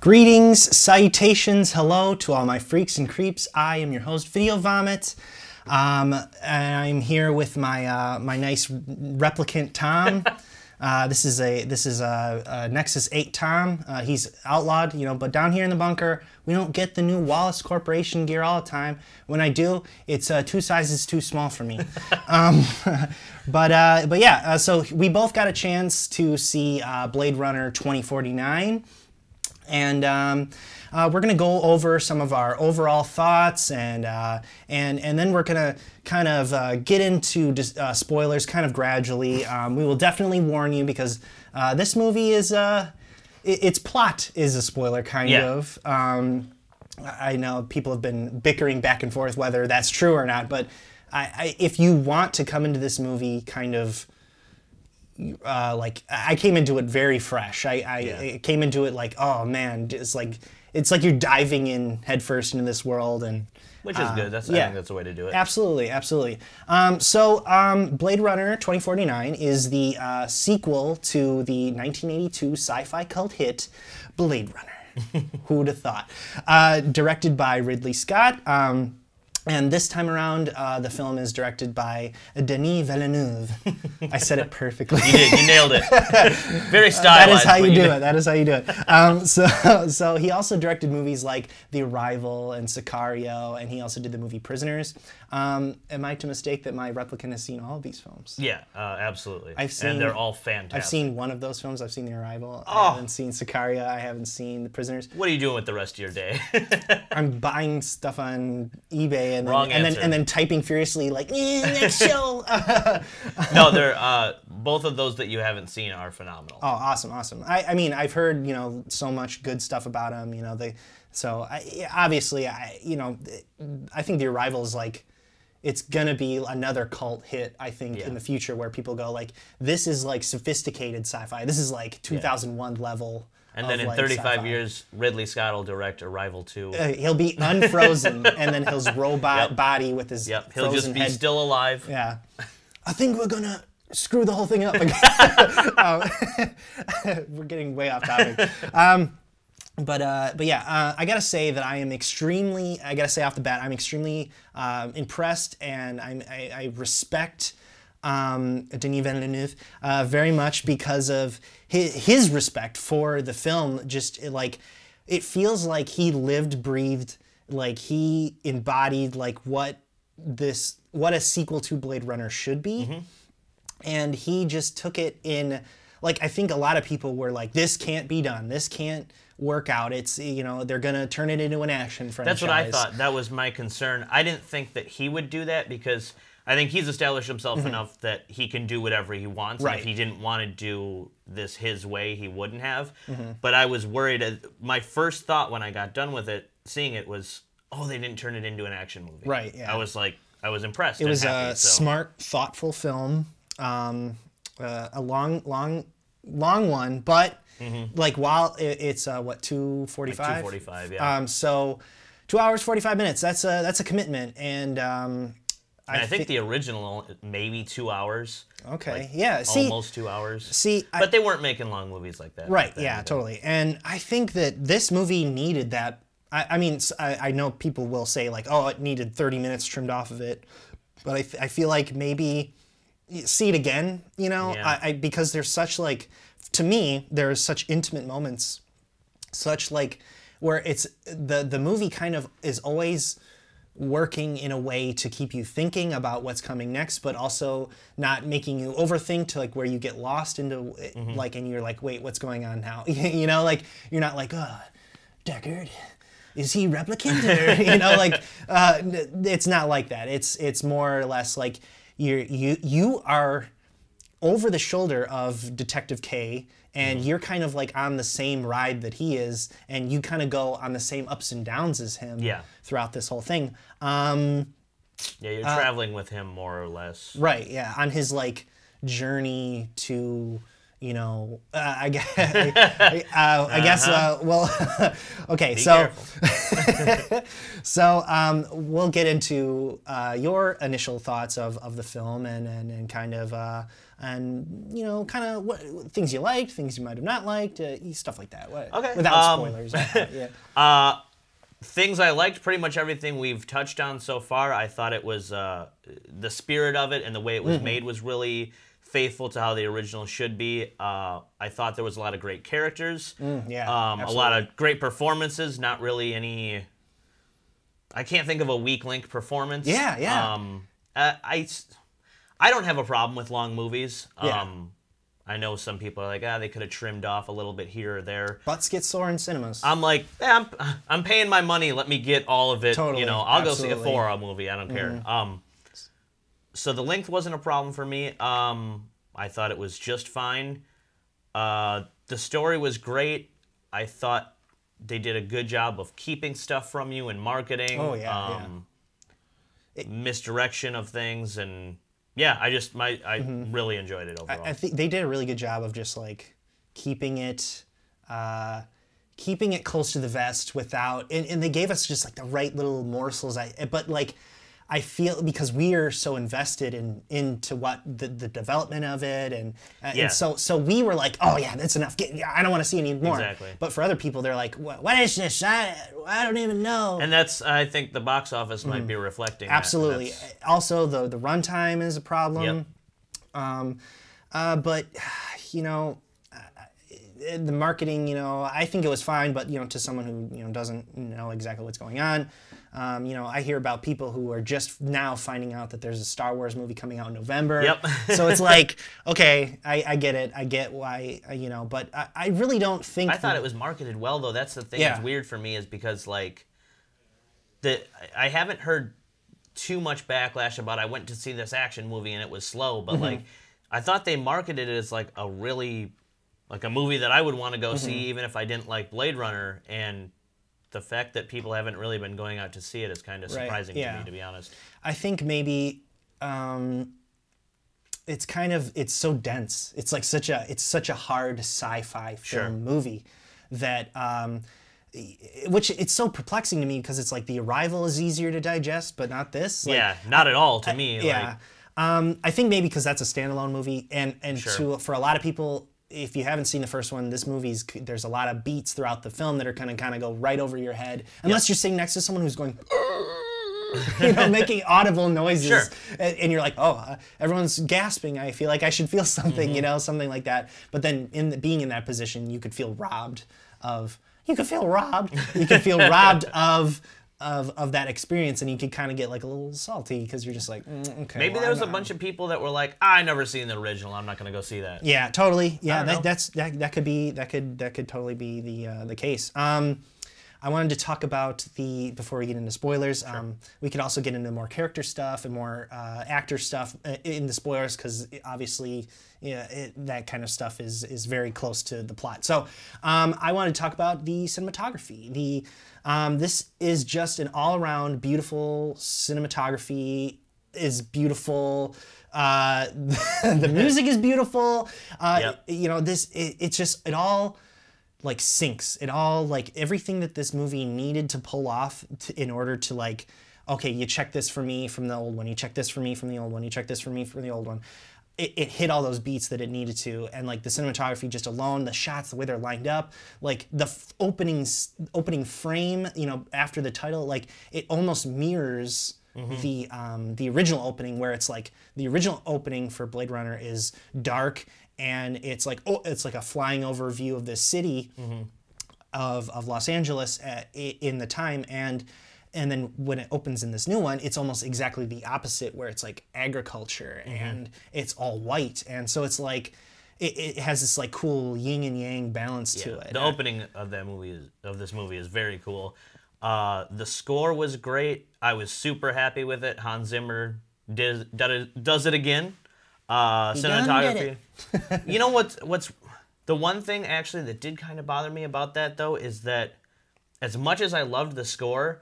Greetings, salutations, hello to all my freaks and creeps. I am your host, VideoVomit, and I'm here with my my nice replicant Tom. This is a Nexus 8 Tom. He's outlawed, you know, but down here in the bunker, we don't get the new Wallace Corporation gear all the time. When I do, it's 2 sizes too small for me. But yeah, so we both got a chance to see Blade Runner 2049. And we're gonna go over some of our overall thoughts, and then we're gonna kind of get into spoilers kind of gradually. We will definitely warn you because this movie is its plot is a spoiler kind of. I know people have been bickering back and forth whether that's true or not, but if you want to come into this movie kind of like I came into it very fresh. I came into it like, oh man, it's like you're diving in headfirst into this world, and which is good. I think that's the way to do it. Absolutely, absolutely. Blade Runner 2049 is the sequel to the 1982 sci-fi cult hit Blade Runner. Who would have thought? Directed by Ridley Scott. And this time around, the film is directed by Denis Villeneuve. I said it perfectly. You did. You nailed it. Very stylized. That is how you do it. That is how you do it. So he also directed movies like The Arrival and Sicario, and he also did the movie Prisoners. Am I to mistake that my replicant has seen all of these films? Yeah, absolutely. And they're all fantastic. I've seen one of those films. I've seen The Arrival. I haven't seen Sicario. I haven't seen The Prisoners. What are you doing with the rest of your day? I'm buying stuff on eBay and then typing furiously like, next show. No, they're both of those that you haven't seen are phenomenal. Oh, awesome, awesome. I mean, I've heard, you know, so much good stuff about them. You know, obviously, I think The Arrival is like, it's gonna be another cult hit, I think, in the future, where people go like, this is like sophisticated sci-fi. This is like 2001 level. And then in 35 years, Ridley Scott will direct Arrival 2. He'll be unfrozen, and then his robot body with his he'll frozen just be head. Still alive. Yeah. I think we're gonna screw the whole thing up again. We're getting way off topic. But yeah, I gotta say that I gotta say off the bat, I'm extremely impressed, and I respect Denis Villeneuve very much because of his respect for the film. Just like, it feels like he lived, breathed, like he embodied like what a sequel to Blade Runner should be. And he just took it in, like, I think a lot of people were like, this can't be done, this can't work out, it's, you know, they're gonna turn it into an action franchise. That's what I thought. That was my concern. I didn't think that he would do that because I think he's established himself enough that he can do whatever he wants. Right. And if he didn't want to do this his way, he wouldn't have. But I was worried. My first thought when I got done with it, seeing it, was, oh, they didn't turn it into an action movie. Right, yeah. I was like, I was impressed. It was happy, a smart, thoughtful film. A long one, but like, while it's what, 2:45? Like 2:45, yeah. So 2 hours 45 minutes. That's a commitment, and I think the original maybe 2 hours. Okay, like, yeah. See, almost 2 hours. See, but they weren't making long movies like that. Right? Yeah, totally. And I think that this movie needed that. I mean, I know people will say like, oh, it needed 30 minutes trimmed off of it, but I feel like maybe see it again. You know, because there's such, like, to me, there's such intimate moments, such like where it's the movie kind of is always working in a way to keep you thinking about what's coming next, but also not making you overthink to like where you get lost into like, and you're like, wait, what's going on now? You know, like, you're not like, oh, Deckard, is he replicant? Or, you know, like, it's not like that. It's more or less like you are over the shoulder of Detective K, and you're kind of like on the same ride that he is, and you kind of go on the same ups and downs as him throughout this whole thing. Yeah, you're traveling with him more or less. Right, yeah, on his like journey to, you know, I guess, I guess, well, okay, so, so we'll get into your initial thoughts of the film and kind of, and, you know, kind of what things you liked, things you might have not liked, stuff like that. Okay. Without spoilers. Yeah. Things I liked, pretty much everything we've touched on so far. I thought it was, the spirit of it and the way it was made was really faithful to how the original should be. I thought there was a lot of great characters. A lot of great performances. Not really any. I can't think of a weak link performance. I don't have a problem with long movies. I know some people are like, they could have trimmed off a little bit here or there. Butts get sore in cinemas. I'm like, I'm paying my money. Let me get all of it. Totally, you know, I'll go see a 4-hour movie. I don't care. So the length wasn't a problem for me. I thought it was just fine. The story was great. I thought they did a good job of keeping stuff from you and marketing. Oh, yeah, misdirection of things, and yeah, I really enjoyed it overall. I think they did a really good job of just like keeping it close to the vest without, and they gave us just like the right little morsels. But like, I feel because we are so invested into what the development of it, and so we were like, oh yeah, that's enough. I don't want to see any more. Exactly. But for other people, they're like, what is this? I don't even know. And that's, I think the box office might be reflecting. Absolutely. Also, the runtime is a problem. But you know, the marketing, you know, I think it was fine, but you know, to someone who, you know, doesn't know exactly what's going on. You know, I hear about people who are just now finding out that there's a Star Wars movie coming out in November. So it's like, okay, I get it. I get why, you know, but I really don't think... I thought it was marketed well, though. That's the thing that's weird for me is because, like, I haven't heard too much backlash about I went to see this action movie and it was slow, but, like, I thought they marketed it as, like, a really... like a movie that I would want to go see even if I didn't like Blade Runner, and the fact that people haven't really been going out to see it is kind of surprising to me, to be honest. I think maybe it's so dense. It's like such a hard sci-fi film movie that which it's so perplexing to me because it's like The Arrival is easier to digest, but not this. Like, not at all to me. I think maybe because that's a standalone movie, and for a lot of people, if you haven't seen the first one, this movie's, there's a lot of beats throughout the film that are kind of go right over your head, unless you're sitting next to someone who's going, you know, making audible noises, and you're like, oh, everyone's gasping. I feel like I should feel something, you know, something like that. But then being in that position, you could feel robbed of. You could feel robbed. You could feel robbed of that experience, and you could kind of get like a little salty because you're just like, okay. Maybe there was a bunch of people that were like, I never seen the original. I'm not gonna go see that. Yeah, totally. Yeah, that could totally be the case. I wanted to talk about before we get into spoilers. We could also get into more character stuff and more actor stuff in the spoilers because obviously, that kind of stuff is very close to the plot. So I wanted to talk about the cinematography. This is just an all-around beautiful cinematography. Is beautiful. The music is beautiful. You know, it all like syncs. It all, like, everything that this movie needed to pull off in order to, like, okay, you check this for me from the old one, you check this for me from the old one, you check this for me from the old one. It hit all those beats that it needed to, and like the cinematography just alone, the shots, the way they're lined up, like the opening frame, you know, after the title, like it almost mirrors the original opening, where it's like the original opening for Blade Runner is dark, and it's like a flying overview of this city of Los Angeles in the time, and then when it opens in this new one, it's almost exactly the opposite, where it's like agriculture and it's all white, and so it's like it has this like cool yin and yang balance to it. The opening of this movie is very cool. The score was great. I was super happy with it. Hans Zimmer does it again. Cinematography. You know what's the one thing actually that did kind of bother me about that though is that as much as I loved the score,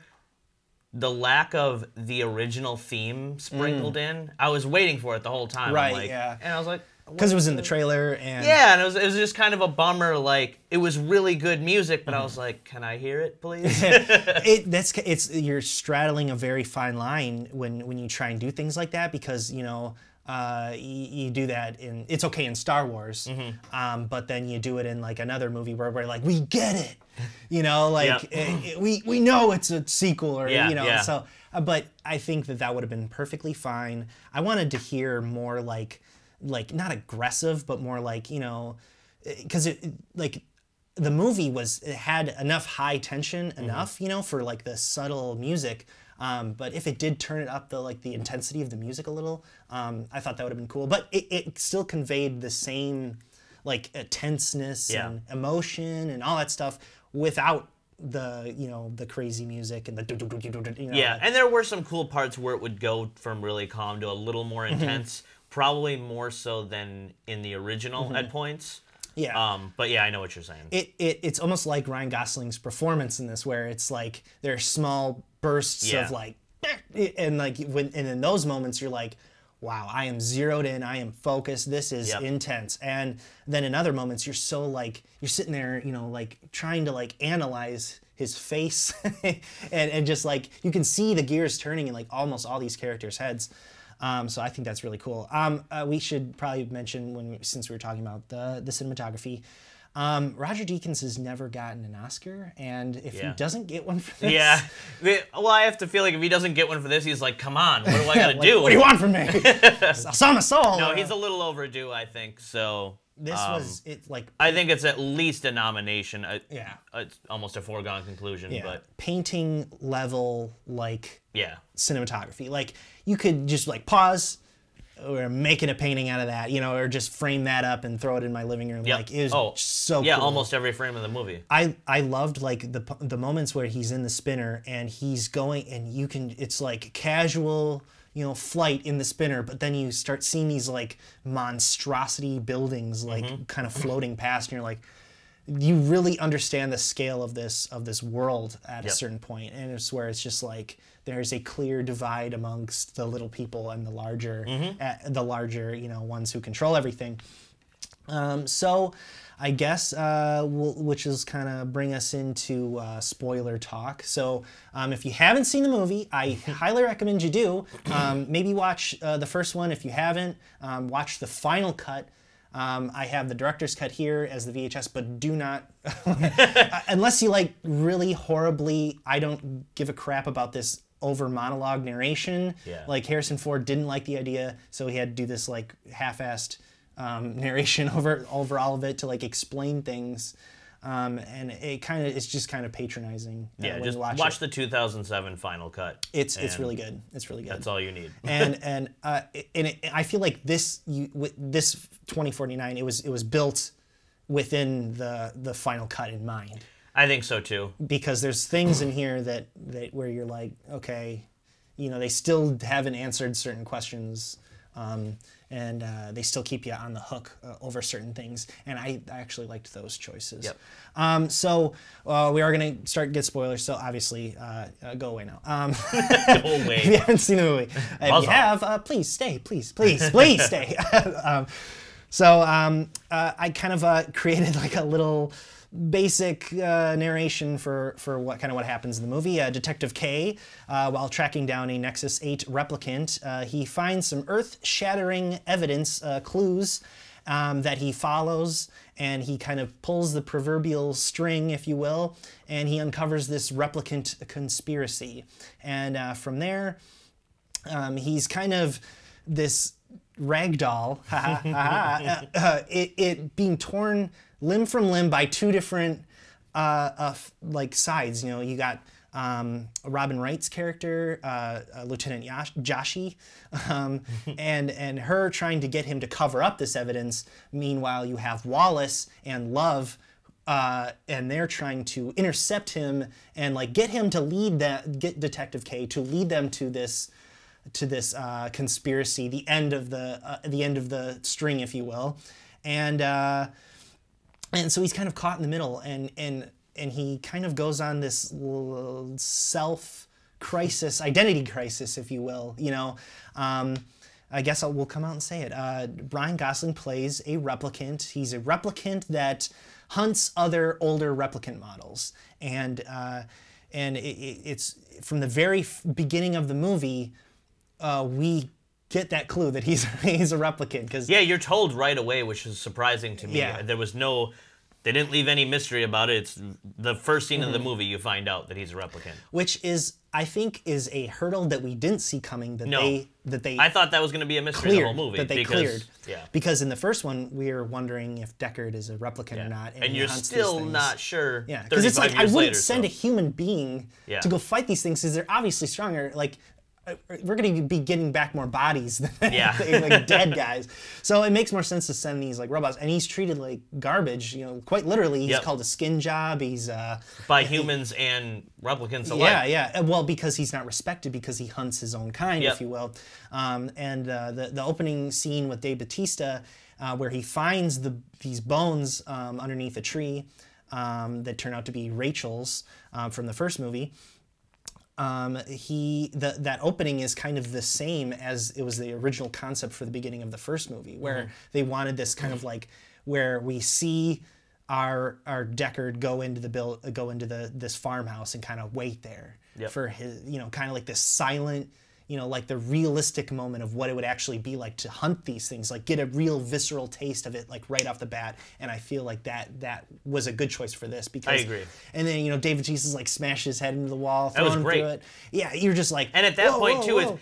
the lack of the original theme sprinkled in, I was waiting for it the whole time. Right. I'm like, and I was like, because it was in the trailer, and yeah, and it was just kind of a bummer. Like, it was really good music, but I was like, can I hear it, please? You're straddling a very fine line when you try and do things like that, because you know. You do that it's okay in Star Wars, but then you do it in like another movie where we're like, we get it, you know, like we know it's a sequel, or you know, so. But I think that would have been perfectly fine. I wanted to hear more like not aggressive, but more like, you know, because like the movie it had enough high tension enough, you know, for like the subtle music. But if it did turn it up the intensity of the music a little, I thought that would have been cool. But it still conveyed the same like tenseness and emotion and all that stuff without the crazy music and the you know. Yeah, and there were some cool parts where it would go from really calm to a little more intense, probably more so than in the original at points. Yeah. But yeah, I know what you're saying. It's almost like Ryan Gosling's performance in this, where it's like there are small bursts of like, and like and in those moments you're like, wow, I am zeroed in, I am focused, this is intense. And then in other moments you're so like, you're sitting there, you know, like trying to like analyze his face and just like you can see the gears turning in like almost all these characters' heads. So I think that's really cool. We should probably mention, since we were talking about the cinematography, Roger Deakins has never gotten an Oscar, and if he doesn't get one for this... well, I have to feel like if he doesn't get one for this, he's like, come on, what do I gotta do? What do you want from me? I'll sell my soul. No, he's a little overdue, I think, so... This was, I think it's at least a nomination. It's almost a foregone conclusion, but... Painting level, like, cinematography. Like, you could just, like, pause, or making a painting out of that, you know, or just frame that up and throw it in my living room. Like, it was so cool. Almost every frame of the movie. I loved, like, the moments where he's in the spinner, and he's going, and you can, it's, like, casual... you know, flight in the spinner, but then you start seeing these like monstrosity buildings like kind of floating past, and you're like, you really understand the scale of this world at a certain point, and it's where it's just like there's a clear divide amongst the little people and the larger you know, ones who control everything. So I guess, which is kind of bring us into spoiler talk. So if you haven't seen the movie, I highly recommend you do. Maybe watch the first one if you haven't. Watch the final cut. I have the director's cut here as the VHS, but do not, unless you like really horribly, I don't give a crap about this over monologue narration. Like Harrison Ford didn't like the idea, so he had to do this like half-assed narration over all of it to like explain things, and it's just kind of patronizing. When just watch the 2007 final cut. It's really good. It's really good. That's all you need. I feel like this 2049 it was built within the final cut in mind. I think so too. Because there's things in here that where you're like, okay, you know, they still haven't answered certain questions. And they still keep you on the hook over certain things, and I actually liked those choices. So we are going to get spoilers, so obviously go away now. Go away. If you haven't seen the movie. If you have, please stay, please stay. So I kind of created like a little basic narration for what happens in the movie. Detective K, while tracking down a Nexus 8 replicant, he finds some earth-shattering evidence, clues that he follows, and he kind of pulls the proverbial string, if you will, and he uncovers this replicant conspiracy. And from there, he's kind of this ragdoll, it being torn limb from limb by two different like sides. You know, you got Robin Wright's character, Lieutenant Joshi, and her trying to get him to cover up this evidence. Meanwhile, you have Wallace and Love, and they're trying to intercept him and like get him to get Detective K to lead them to this conspiracy, the end of the string, if you will, and so he's kind of caught in the middle, and he kind of goes on this self-crisis, identity crisis, if you will, you know, I guess we'll come out and say it. Ryan Gosling plays a replicant. He's a replicant that hunts other older replicant models, and it's from the very beginning of the movie, we get that clue that he's a replicant. Because yeah, you're told right away, which is surprising to me. Yeah. There was no. They didn't leave any mystery about it. It's the first scene of the movie you find out that he's a replicant. Which is, I think, is a hurdle that we didn't see coming. That they I thought that was going to be a mystery cleared, the whole movie. that they cleared. Yeah. Because in the first one, we were wondering if Deckard is a replicant or not. And you're still not sure. Yeah. Because it's like, I wouldn't send a human being Yeah. to go fight these things because they're obviously stronger. Like, we're going to be getting back more bodies than like dead guys. So it makes more sense to send these like robots. And he's treated like garbage, you know, quite literally. He's called a skin job. He's by humans and replicants alike. Yeah, yeah. Well, because he's not respected because he hunts his own kind, if you will. And the opening scene with Dave Bautista, where he finds these bones underneath a tree that turn out to be Rachel's from the first movie. That opening is kind of the same as it was the original concept for the beginning of the first movie, where they wanted this kind of like where we see our Deckard go into this farmhouse and kind of wait there for his, you know, kind of like this silent, you know, like the realistic moment of what it would actually be like to hunt these things, like get a real visceral taste of it, like right off the bat. And I feel like that was a good choice for this because I agree. And then, you know, David Jesus like smashed his head into the wall, That was throwing great. through it. Yeah, you're just like, and at that point too, whoa.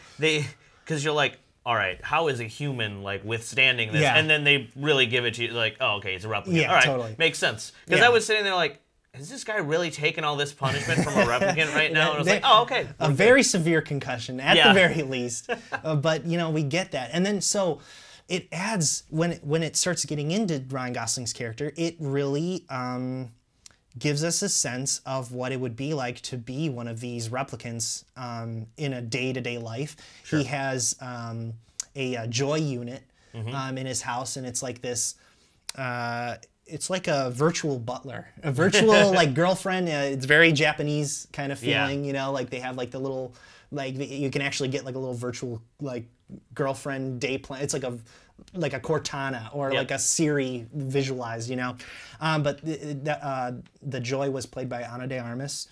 because you're like, all right, how is a human like withstanding this? Yeah. And then they really give it to you like, oh, okay, it's a replicant. Yeah, all right, totally. Makes sense. Because I was sitting there like, is this guy really taking all this punishment from a replicant right now? And I was like, oh, okay. A very severe concussion, at the very least. But, you know, we get that. And then, so, it adds, when it starts getting into Ryan Gosling's character, it really gives us a sense of what it would be like to be one of these replicants in a day-to-day life. Sure. He has a joy unit in his house, and it's like this... it's like a virtual butler, a virtual like girlfriend. It's very Japanese kind of feeling, you know, like they have like the little, like you can actually get like a little virtual like girlfriend day plan. It's like a Cortana or like a Siri visualized, you know. But the Joy was played by Ana de Armas.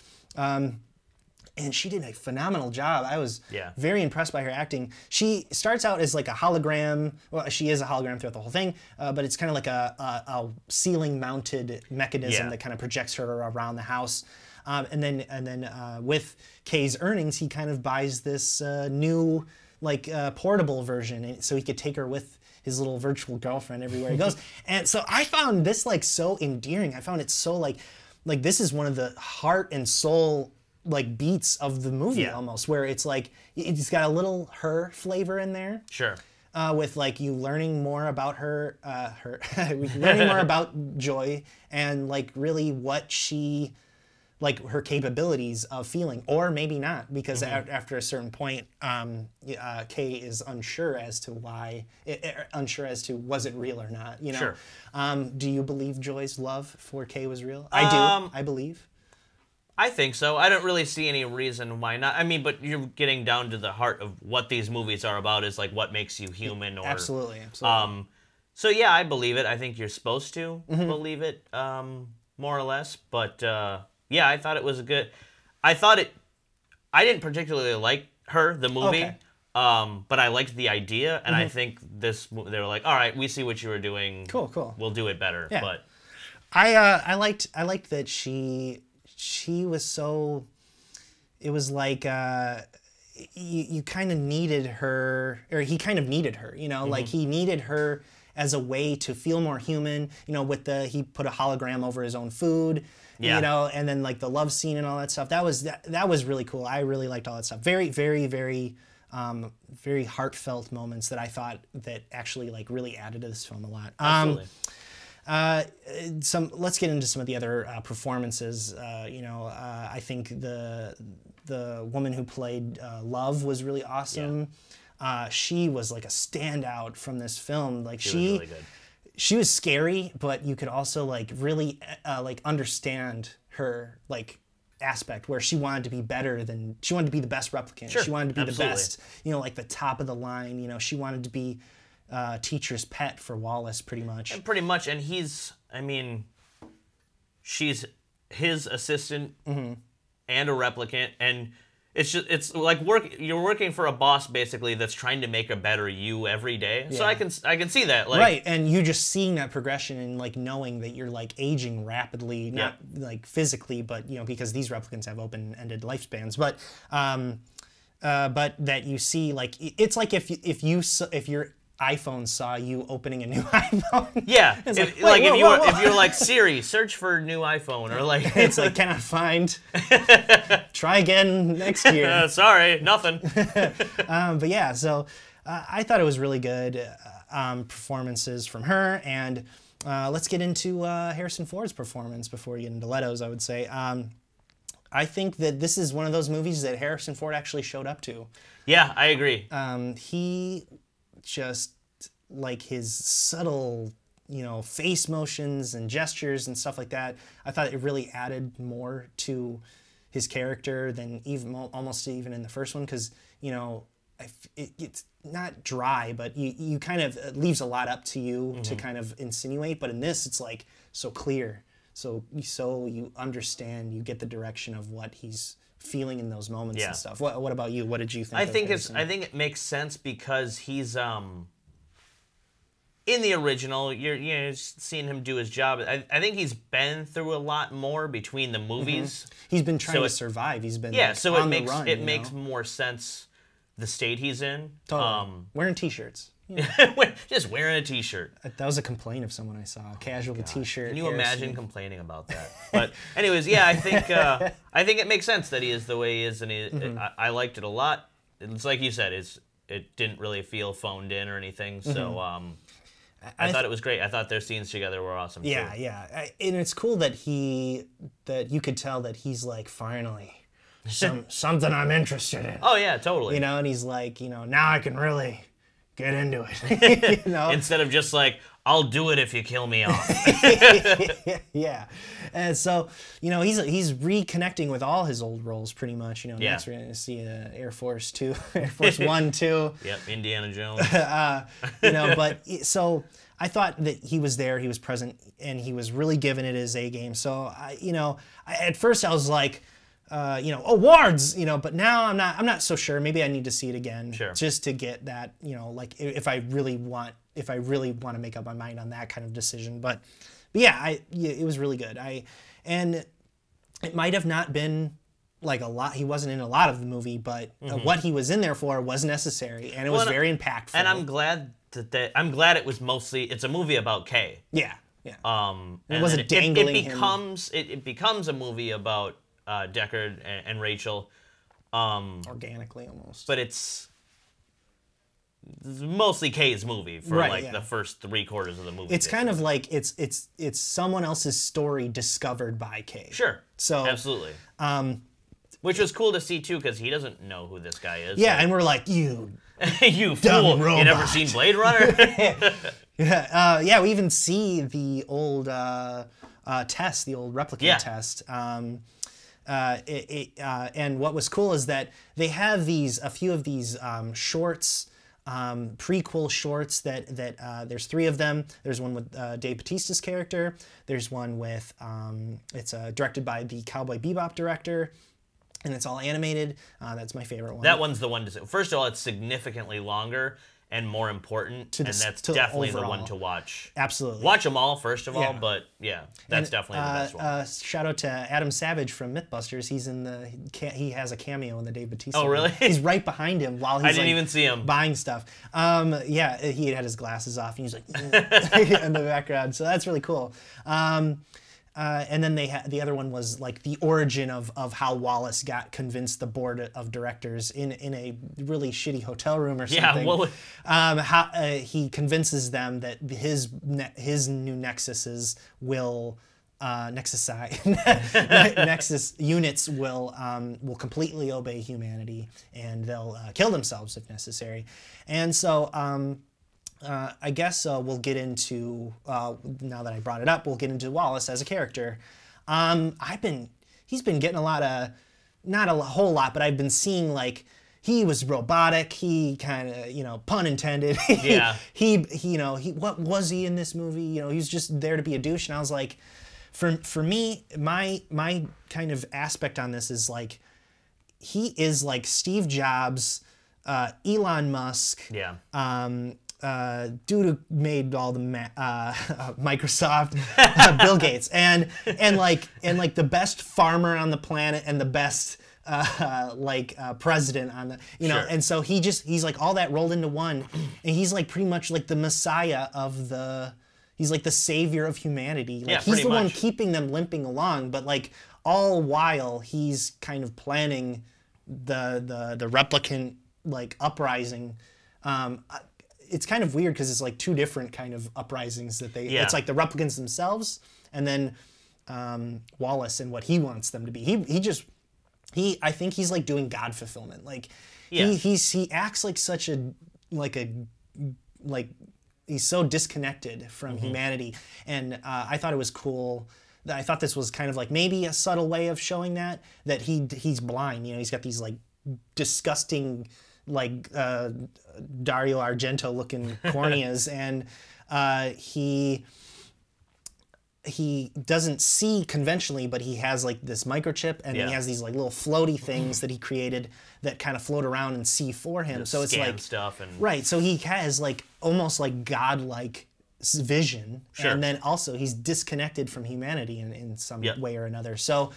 And she did a phenomenal job. I was very impressed by her acting. She starts out as like a hologram. Well, she is a hologram throughout the whole thing, but it's kind of like a ceiling-mounted mechanism that kind of projects her around the house. And then with Kay's earnings, he kind of buys this new like portable version, and so he could take her with his little virtual girlfriend everywhere he goes. And so I found this like so endearing. I found it so like this is one of the heart and soul like beats of the movie almost, where it's like it's got a little her flavor in there. Sure. With like you learning more about her learning more about Joy and like really what she like her capabilities of feeling, or maybe not, because after a certain point, Kay is unsure as to was it real or not. You know. Sure. Do you believe Joy's love for Kay was real? I do. I believe. I think so. I don't really see any reason why not. I mean, but you're getting down to the heart of what these movies are about, is like what makes you human. Or absolutely. So yeah, I believe it. I think you're supposed to believe it, more or less. But yeah, I thought it was a good. I didn't particularly like her, the movie, but I liked the idea, and I think they were like, all right, we see what you were doing. Cool. We'll do it better. Yeah. But I liked that she was so, it was like you kind of needed her, or he kind of needed her, you know, like he needed her as a way to feel more human, you know, with he put a hologram over his own food, you know, and then like the love scene and all that stuff. That was really cool. I really liked all that stuff. Very, very, very, very heartfelt moments that I thought that actually like really added to this film a lot. Absolutely. Let's get into some of the other performances. You know, I think the woman who played Love was really awesome. She was like a standout from this film. Like she was really good. She was scary, but you could also like really like understand her like aspect where she wanted to be she wanted to be the best replicant. Sure, she wanted to be absolutely. the best, like the top of the line. She wanted to be teacher's pet for Wallace, pretty much. And pretty much, and she's his assistant and a replicant, and it's like you're working for a boss basically that's trying to make a better you every day. Yeah. So I can see that, like, right, and you just seeing that progression and like knowing that you're like aging rapidly, not like physically, but because these replicants have open-ended lifespans, but that you see, like, it's like if your iPhone saw you opening a new iPhone. Yeah, it's if you're like, Siri, search for new iPhone, or like it's like, cannot find. Try again next year. Sorry, nothing. But yeah, so I thought it was really good performances from her, and let's get into Harrison Ford's performance before we get into Leto's, I would say. I think that this is one of those movies that Harrison Ford actually showed up to. Yeah, I agree. He just, like, his subtle, face motions and gestures and stuff like that, I thought it really added more to his character than almost even in the first one, because, it's not dry, but you kind of, it leaves a lot up to you to kind of insinuate, but in this, it's like so clear. So you understand, you get the direction of what he's feeling in those moments and stuff. What about you? What did you think? I think it makes sense because he's in the original, you're seeing him do his job. I think he's been through a lot more between the movies. He's been trying to survive. He's been so on it the run, makes more sense the state he's in. Totally. Wearing t-shirts. Just wearing a t-shirt. That was a complaint of someone I saw. A casual t-shirt. Can you imagine complaining about that? But anyways, yeah, I think it makes sense that he is the way he is, and I liked it a lot. It's like you said, it didn't really feel phoned in or anything. So I thought it was great. I thought their scenes together were awesome. Yeah, too. yeah, and it's cool that you could tell that he's like, finally something I'm interested in. Oh yeah, totally. And he's like, now I can really get into it. Instead of just like, I'll do it if you kill me off. Yeah. And so, he's reconnecting with all his old roles pretty much. Next we're going to see Air Force 2, Air Force 1, 2. Yep, Indiana Jones. But so I thought that he was there, he was present, and he was really giving it his A game. So, at first I was like, awards, but now I'm not so sure. Maybe I need to see it again, just to get that, like if I really want to make up my mind on that kind of decision. But yeah, it was really good. And it might have not been like a lot. He wasn't in a lot of the movie, but what he was in there for was necessary, and it was very impactful. And I'm glad I'm glad it was mostly. It's a movie about Kay. Yeah, yeah. It wasn't dangling him. It becomes a movie about Deckard and Rachel, organically almost. But it's mostly Kay's movie for the first 3/4 of the movie. It's kind of like it's someone else's story discovered by Kay. Sure. So absolutely. Which was cool to see too, because he doesn't know who this guy is. Yeah, and we're like, you fool! Robot. You never seen Blade Runner? Yeah. We even see the old test, the old replicant test. And what was cool is that they have a few of these shorts, prequel shorts that there's 3 of them. There's one with Dave Bautista's character. There's one with it's directed by the Cowboy Bebop director, and it's all animated. That's my favorite one. That one's the one to. First of all, it's significantly longer and more important, and that's definitely the one to watch. Absolutely. Watch them all, first of all, but yeah, that's definitely the best one. Shout out to Adam Savage from Mythbusters. He has a cameo in the Dave Bautista. Oh, really? He's right behind him while he's I didn't even see him buying stuff. Yeah, he had his glasses off, and he's like in the background. So that's really cool. And then the other one was like the origin of how Wallace got convinced the board of directors in a really shitty hotel room or something. Yeah, how he convinces them that his new nexuses will Nexus units will completely obey humanity, and they'll kill themselves if necessary. And so I guess we'll get into, now that I brought it up, we'll get into Wallace as a character. he's been getting a lot of, not a whole lot, but I've been seeing like he was robotic. He kind of, you know, pun intended. Yeah. What was he in this movie? You know, he was just there to be a douche. And I was like, for me, my kind of aspect on this is like, he is like Steve Jobs, Elon Musk. Yeah. Dude who made all the Microsoft, Bill Gates, and like the best farmer on the planet and the best president on the, you know, Sure. and so he's like all that rolled into one, and he's like pretty much like the messiah of he's like the savior of humanity. Like, yeah, he's the one much. keeping them limping along, but like all while he's kind of planning the replicant like uprising. It's kind of weird because it's like two different kind of uprisings that they. Yeah. It's like the replicants themselves, and then Wallace and what he wants them to be. I think he's like doing God fulfillment. Like Yeah. he acts like such a he's so disconnected from humanity, and I thought it was cool. I thought this was kind of like maybe a subtle way of showing that he's blind. You know, he's got these like disgusting like Dario Argento looking corneas, and he doesn't see conventionally, but he has like this microchip, and he has these like little floaty things that he created that kind of float around and see for him. So it's like stuff and right. So he has like almost like godlike vision, Sure. and then also he's disconnected from humanity in some way or another. So,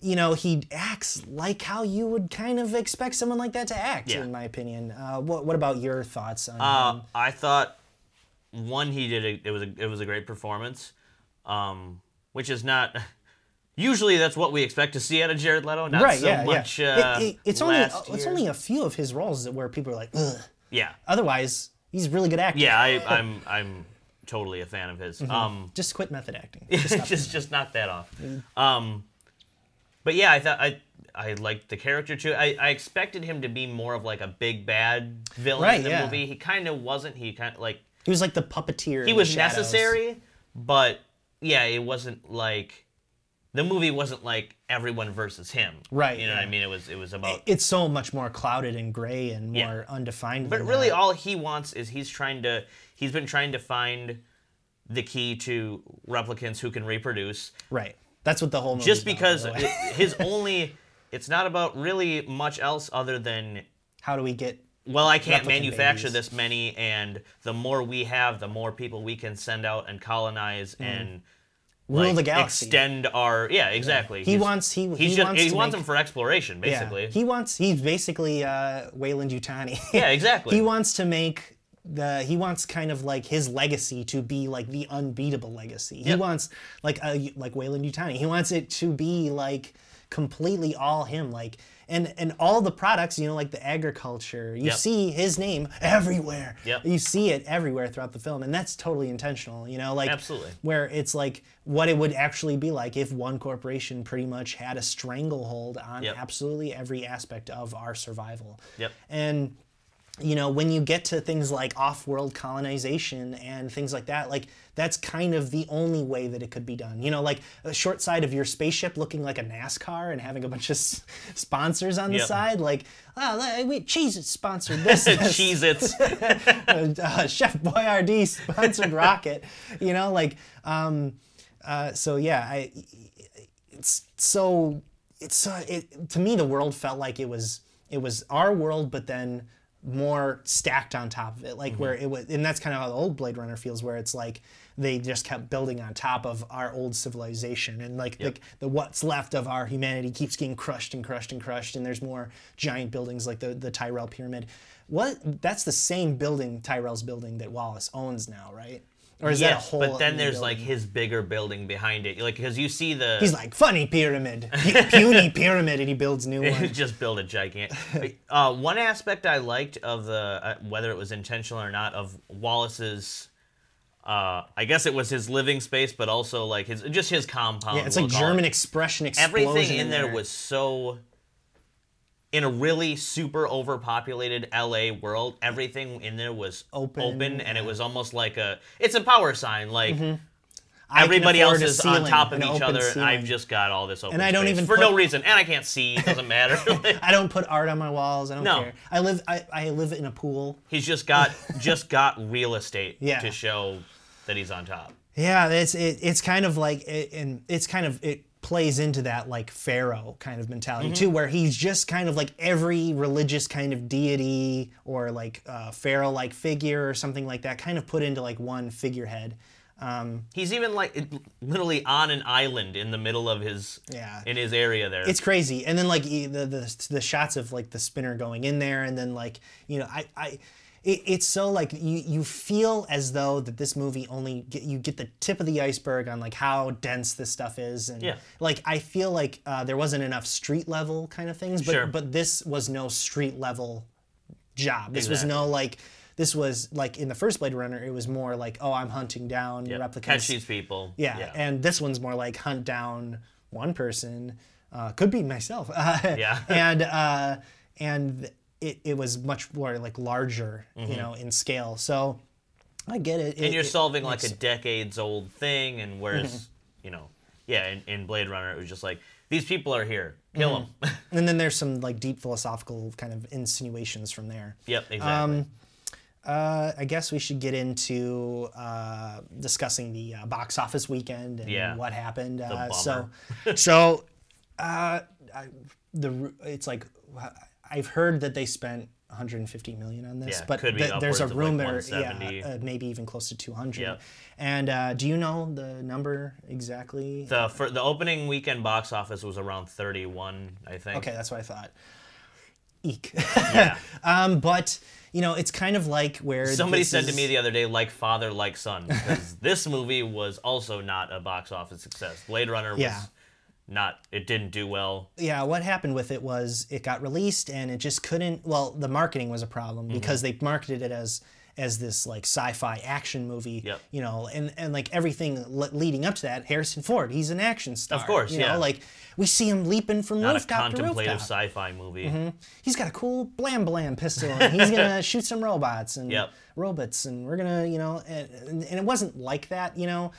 you know, he acts like how you would kind of expect someone like that to act, in my opinion. What about your thoughts on him? I thought one, he did it was a great performance, which is not usually that's what we expect to see out of Jared Leto. Not right? so much. It's only a few of his roles where people are like, ugh. Yeah. Otherwise, he's a really good actor. Yeah, I'm totally a fan of his. Just quit method acting. Just knock that off. But yeah, I thought I liked the character too. I expected him to be more of like a big bad villain in the movie. He kind of wasn't. He kind of like he was like the puppeteer. He was necessary, but yeah, it wasn't like the movie wasn't like everyone versus him. Right. You know what I mean? It was about. It's so much more clouded and gray and more undefined. But really, all he wants is he's been trying to find the key to replicants who can reproduce. Right. That's what the whole movie just because it's not about really much else other than how do we get I can't manufacture babies. this many, and the more we have, the more people we can send out and colonize and rule the galaxy. Extend our exactly. He wants them for exploration basically. Yeah. He's basically Wayland Yutani. Yeah, exactly. He wants to make he wants kind of like his legacy to be like the unbeatable legacy. He wants like Wayland Yutani. He wants it to be like completely all him, like and all the products, you know, like the agriculture. You see his name everywhere. You see it everywhere throughout the film, and that's totally intentional. You know, like absolutely where it's like what it would actually be like if one corporation pretty much had a stranglehold on absolutely every aspect of our survival. And you know, when you get to things like off-world colonization and things like that, like that's kind of the only way that it could be done. You know, like a short side of your spaceship looking like a NASCAR and having a bunch of sponsors on the side, like, Cheez-Its sponsored this. Cheez-Its. Chef Boyardee sponsored Rocket. You know, like, so yeah, to me the world felt like it was our world, but then more stacked on top of it, like where it was, and that's kind of how the old Blade Runner feels, where it's like they just kept building on top of our old civilization, and like the what's left of our humanity keeps getting crushed and crushed and crushed, and there's more giant buildings like the Tyrell Pyramid. That's the same building, Tyrell's building, that Wallace owns now, right? Or is that a whole? But then there's building? like his bigger building behind it, like because you see he's like funny pyramid, puny pyramid, and he builds new one. Just build a gigantic. One aspect I liked of the whether it was intentional or not of Wallace's, I guess it was his living space, but also like his compound. Yeah, it's like German expression explosion. Everything in there was so. In a really super overpopulated LA world, everything in there was open and it was almost like it's a power sign. Like Everybody else is on top of each other. Ceiling. I've just got all this open space for no reason, and I can't see. It doesn't matter. I don't put art on my walls. I don't care. I live in a pool. He's just got real estate to show that he's on top. Yeah, it's kind of like it plays into that like Pharaoh kind of mentality too, where he's just kind of like every religious kind of deity or like Pharaoh-like figure or something like that, kind of put into like one figurehead. He's even like literally on an island in the middle of his in his area there. It's crazy, and then like the shots of like the spinner going in there, and then like it's so like you feel as though that this movie you get the tip of the iceberg on like how dense this stuff is, and like I feel like there wasn't enough street level kind of things, but this was no street level job. This was no like. This was like in the first Blade Runner, it was more like, oh, I'm hunting down replicants. Catch these people. Yeah, and this one's more like hunt down one person. Could be myself. And it was much more like larger, in scale. So I get it. And you're solving like a decades-old thing, and whereas, in Blade Runner, it was just like, these people are here. Kill them. And then there's some like deep philosophical kind of insinuations from there. Yep, exactly. I guess we should get into discussing the box office weekend and what happened. It's like I've heard that they spent 150 million on this, but there's a rumor, maybe even close to 200. Yep. And do you know the number exactly? The opening weekend box office was around 31, I think. Okay, that's what I thought. Eek. Yeah. But it's kind of like where somebody said to me the other day, like father, like son, because this movie was also not a box office success. Blade Runner was not. It didn't do well. Yeah, what happened with it was it got released and it just couldn't. Well, the marketing was a problem because they marketed it as this like sci-fi action movie. Yep. And like everything leading up to that, Harrison Ford, he's an action star. Of course, like we see him leaping from rooftop to rooftop. Not a contemplative sci-fi movie. He's got a cool blam blam pistol, and he's gonna shoot some robots and robots, and we're gonna, and it wasn't like that, It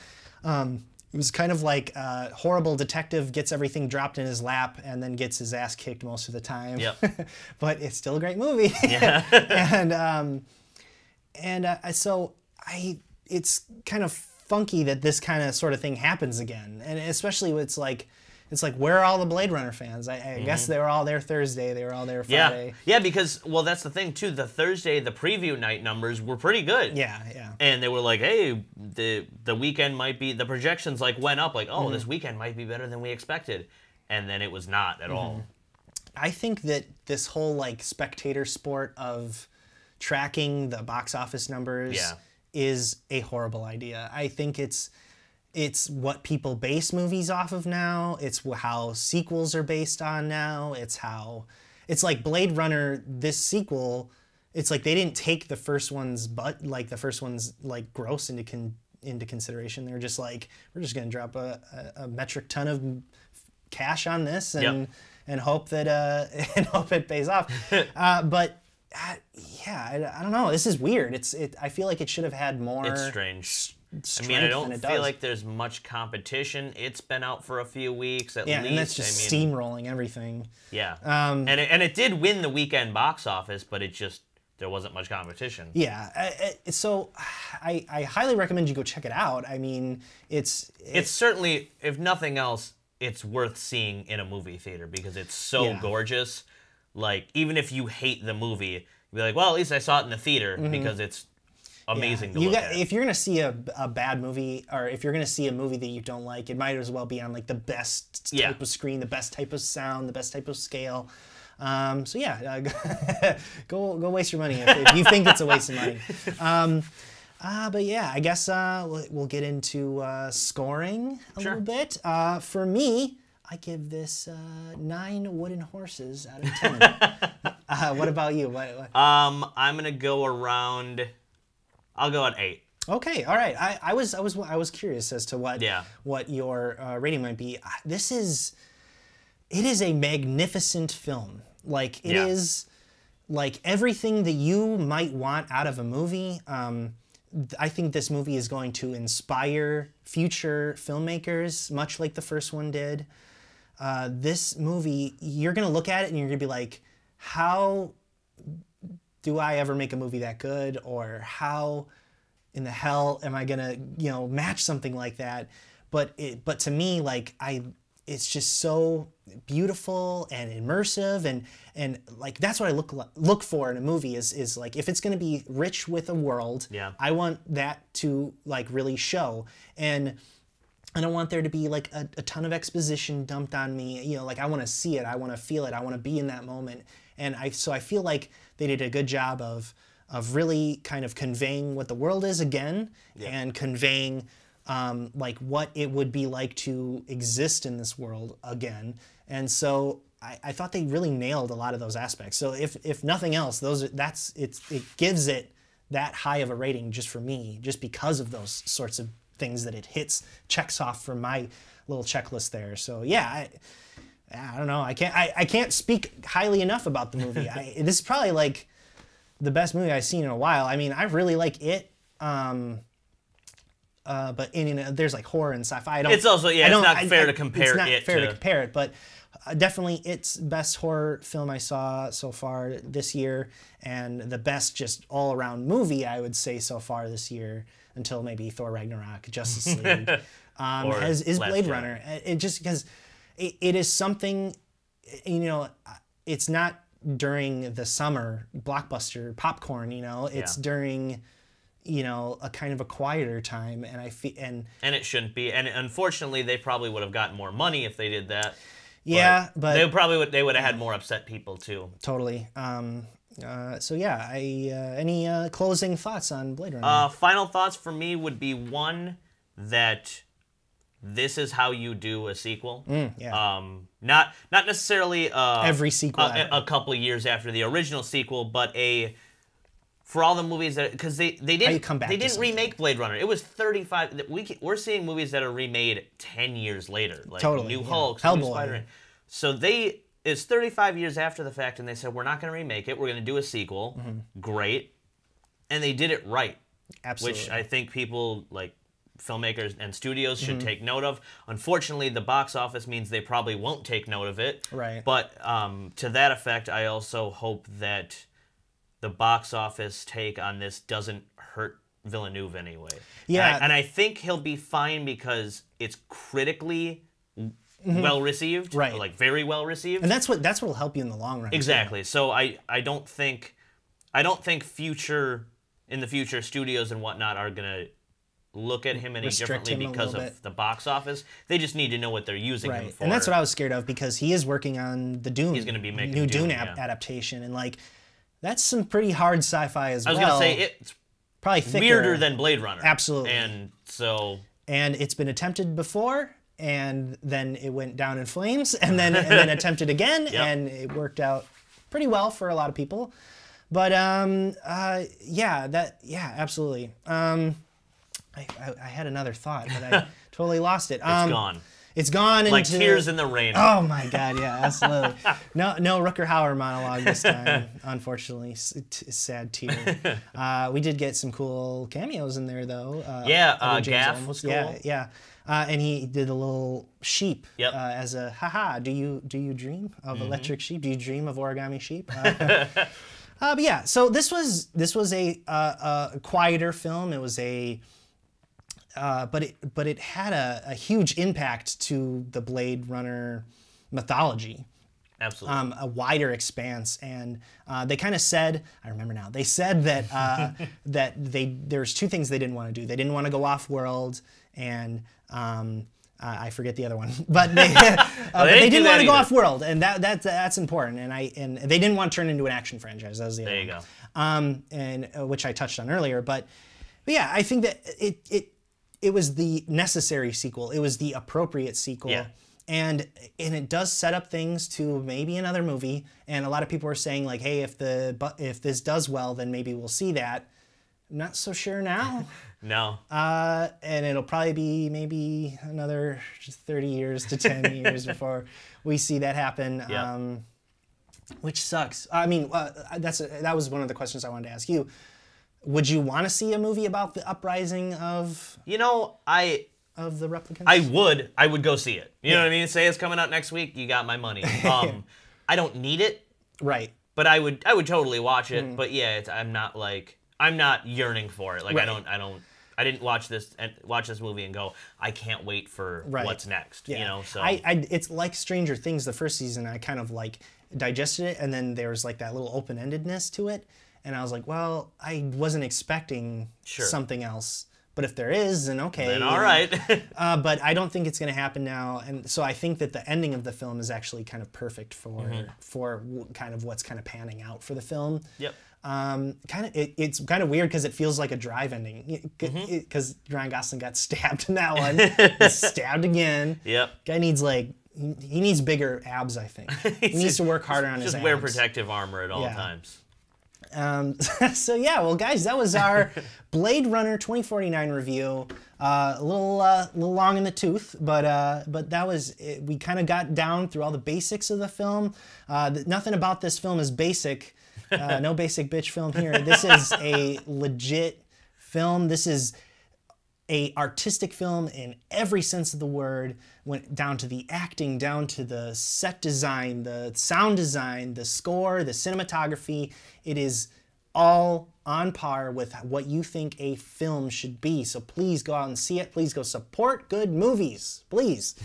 was kind of like a horrible detective gets everything dropped in his lap and then gets his ass kicked most of the time. Yep. But it's still a great movie. Yeah. So it's kind of funky that this kind of sort of thing happens again, and especially it's like where are all the Blade Runner fans? I guess they were all there Thursday, they were all there Friday. Yeah, because that's the thing too. The Thursday, the preview night numbers were pretty good. Yeah. And they were like, hey, the weekend might be, the projections like went up, like, oh, this weekend might be better than we expected, and then it was not at all. I think that this whole like spectator sport of tracking the box office numbers is a horrible idea. I think it's what people base movies off of now. It's how sequels are based on now. It's like Blade Runner, this sequel, it's like they didn't take the first one's gross into consideration. They're just like, we're just gonna drop a metric ton of cash on this and hope that and hope it pays off. I don't know. This is weird. I feel like it should have had more. It's strange. I don't feel like there's much competition. It's been out for a few weeks at least. Yeah, and that's just steamrolling everything. Yeah. And it did win the weekend box office, but there wasn't much competition. Yeah. So I highly recommend you go check it out. I mean, it's certainly, if nothing else, it's worth seeing in a movie theater because it's so gorgeous. Like, even if you hate the movie, you'll be like, well, at least I saw it in the theater because it's amazing to look at. If you're going to see a bad movie, or if you're going to see a movie that you don't like, it might as well be on like the best type of screen, the best type of sound, the best type of scale. Go waste your money if you think it's a waste of money. But yeah, I guess we'll get into scoring a little bit. For me, I give this 9 wooden horses out of 10. What about you? I'm gonna go around. I'll go at 8. Okay, all right. I was curious as to what your rating might be. It is a magnificent film. Like it is like everything that you might want out of a movie. I think this movie is going to inspire future filmmakers, much like the first one did. This movie, you're going to look at it and you're going to be like, how do I ever make a movie that good? Or how in the hell am I going to, you know, match something like that? But to me, like, it's just so beautiful and immersive, and like that's what I look for in a movie is like, if it's going to be rich with a world, I want that to like really show, and I don't want there to be like a ton of exposition dumped on me. You know, like I want to see it, I want to feel it, I want to be in that moment, and so I feel like they did a good job of really kind of conveying what the world is again, and conveying like what it would be like to exist in this world again. And so I thought they really nailed a lot of those aspects. So if nothing else, it gives it that high of a rating just for me, just because of those sorts of things that it checks off from my little checklist there. So yeah, I don't know. I can't speak highly enough about the movie. This is probably like the best movie I've seen in a while. I mean, I really like it. But there's like horror and sci-fi. It's also it's not fair to compare it. It's not fair to compare it, but definitely it's best horror film I saw so far this year, and the best just all-around movie I would say so far this year, until maybe Thor Ragnarok, Justice League, is Blade Runner. It just because it is something, you know, it's not during the summer blockbuster popcorn, you know, it's during, you know, a kind of a quieter time, and I feel and it shouldn't be. And unfortunately, they probably would have gotten more money if they did that. Yeah, but they would have had more upset people too. Totally. So yeah, any closing thoughts on Blade Runner? Final thoughts for me would be one, that this is how you do a sequel. Not necessarily every sequel a couple of years after the original sequel, but for all the movies that, because they didn't remake Blade Runner. It was 35. We're seeing movies that are remade 10 years later, like New Hulk, New Spider-Man. So it's 35 years after the fact, and they said, we're not going to remake it. We're going to do a sequel. Great, and they did it right. Absolutely. Which I think people like filmmakers and studios should take note of. Unfortunately, the box office means they probably won't take note of it. Right. But to that effect, I also hope that the box office take on this doesn't hurt Villeneuve anyway. Yeah. And I think he'll be fine because it's critically well received. Right. Like very well received. And that's what'll help you in the long run. Exactly. So I don't think in the future studios and whatnot are gonna look at him any differently because of the box office. They just need to know what they're using him for. And that's what I was scared of, because he is working on the Dune. He's gonna be making new Dune adaptation, and like, that's some pretty hard sci-fi as well. I was going to say, it's probably thicker. Weirder than Blade Runner. Absolutely. And so... And it's been attempted before, and then it went down in flames, and then attempted again, and it worked out pretty well for a lot of people. But, absolutely. I had another thought, but I totally lost it. It's gone. It's gone like tears in the rain. Oh my God, yeah, absolutely. No Rutger Hauer monologue this time, unfortunately. Sad tear. We did get some cool cameos in there, though. Gaff was cool. Yeah. And he did a little sheep Yep. As a haha. Do you dream of electric sheep? Do you dream of origami sheep? But yeah, so this was a quieter film. It was a but it had a huge impact to the Blade Runner mythology. Absolutely. A wider expanse, and they kind of said, I remember now, they said that there's two things they didn't want to do. They didn't want to go off-world, and I forget the other one, but they didn't want to go off-world, and that's important. And they didn't want to turn into an action franchise. That was the other one. There you go. And which I touched on earlier, but yeah, I think that it was the necessary sequel. It was the appropriate sequel. Yeah. And it does set up things to maybe another movie. And a lot of people are saying, like, hey, if this does well, then maybe we'll see that. I'm not so sure now. No. And it'll probably be maybe another 30 years to 10 years before we see that happen. Yep. Which sucks. I mean, that was one of the questions I wanted to ask you. Would you want to see a movie about the uprising of You know, of the replicants? I would go see it. You know what I mean? Say it's coming out next week, you got my money. I don't need it. Right. But I would totally watch it. But yeah, I'm not yearning for it. Like Right. I didn't watch this movie and go, I can't wait for what's next. Yeah. You know, so it's like Stranger Things. The first season, I kind of like digested it, and then there was like that little open-endedness to it, and I was like, well, I wasn't expecting something else. But if there is, then okay. Then all right. But I don't think it's going to happen now, and so I think that the ending of the film is actually kind of perfect for kind of what's kind of panning out for the film. Yep. It's kind of weird because it feels like a drive ending because Ryan Gosling got stabbed in that one. He's stabbed again. Yep. Guy needs he needs bigger abs. I think he needs to work harder on his abs. Just wear protective armor at all times. So yeah, well, guys, that was our Blade Runner 2049 review. A little long in the tooth, but that was it. We kind of got down through all the basics of the film. Nothing about this film is basic. No basic bitch film here. This is a legit film. This is a artistic film in every sense of the word. Went down to the acting, down to the set design, the sound design, the score, the cinematography. It is all on par with what you think a film should be. So please go out and see it. Please go support good movies, please.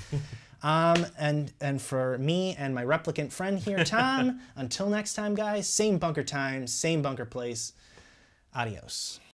And for me and my replicant friend here, Tom, until next time, guys, same bunker time, same bunker place. Adios.